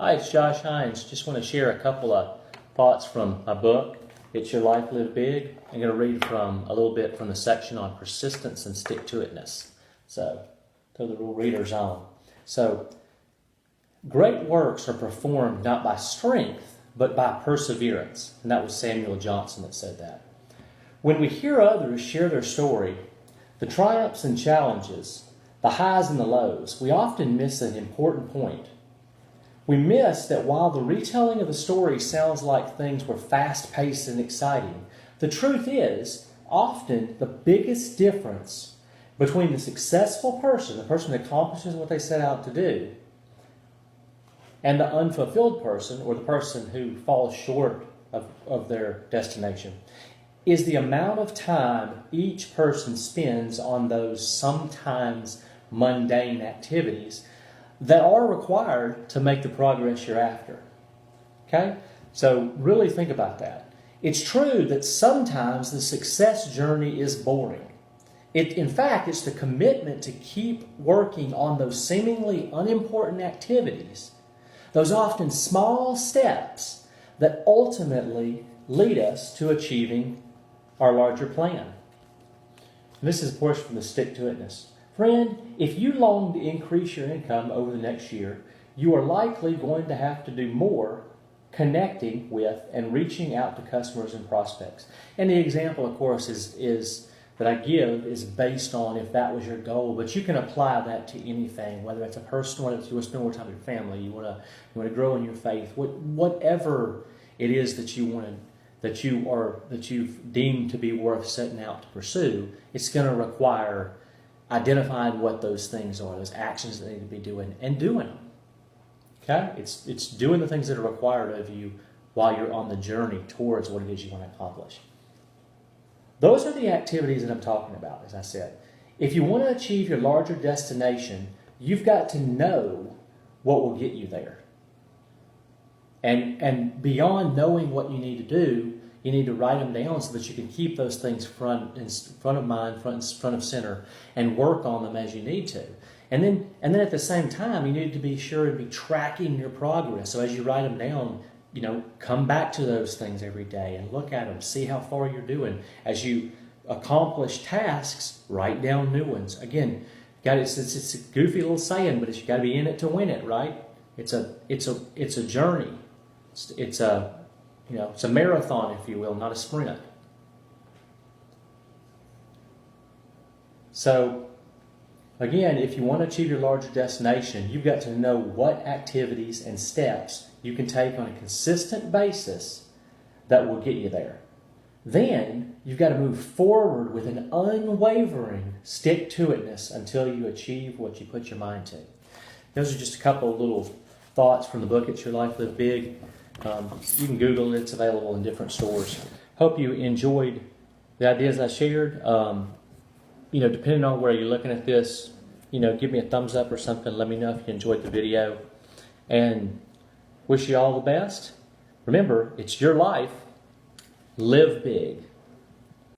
Hi, it's Josh Hinds. Just want to share a couple of thoughts from my book, It's Your Life, Live Big. I'm going to read from a little bit from the section on persistence and stick-to-it-ness. So, throw the little readers on. So, great works are performed not by strength, but by perseverance. And that was Samuel Johnson that said that. When we hear others share their story, the triumphs and challenges, the highs and the lows, we often miss an important point. We miss that while the retelling of the story sounds like things were fast-paced and exciting, the truth is, often the biggest difference between the successful person, the person that accomplishes what they set out to do, and the unfulfilled person, or the person who falls short of their destination, is the amount of time each person spends on those sometimes mundane activities that are required to make the progress you're after. Okay? So really think about that. It's true that sometimes the success journey is boring. In fact, it's the commitment to keep working on those seemingly unimportant activities, those often small steps that ultimately lead us to achieving our larger plan. And this is, of course, from the stick-to-it-ness. Friend, if you long to increase your income over the next year, you are likely going to have to do more connecting with and reaching out to customers and prospects. And the example, of course, is that I give is based on if that was your goal, but you can apply that to anything, whether it's a personal, whether you want to spend more time with your family, you want to grow in your faith, whatever it is that you want to, that you've deemed to be worth setting out to pursue. It's going to require identifying what those things are, those actions that need to be doing, and doing them. Okay? It's doing the things that are required of you while you're on the journey towards what it is you want to accomplish. Those are the activities that I'm talking about, as I said. If you want to achieve your larger destination, you've got to know what will get you there. And beyond knowing what you need to do, you need to write them down so that you can keep those things front of mind, front of center, and work on them as you need to. And then at the same time, you need to be sure to be tracking your progress. So as you write them down, come back to those things every day and look at them, see how far you're doing. As you accomplish tasks, write down new ones. Again, it's a goofy little saying, but you got to be in it to win it, right? It's a journey. It's a marathon, if you will, not a sprint. So, again, if you want to achieve your larger destination, you've got to know what activities and steps you can take on a consistent basis that will get you there. Then, you've got to move forward with an unwavering stick-to-it-ness until you achieve what you put your mind to. Those are just a couple of little thoughts from the book, It's Your Life, Live Big. You can Google it. It's available in different stores. Hope you enjoyed the ideas I shared. Depending on where you're looking at this, give me a thumbs up or something. Let me know if you enjoyed the video. And wish you all the best. Remember, it's your life. Live big.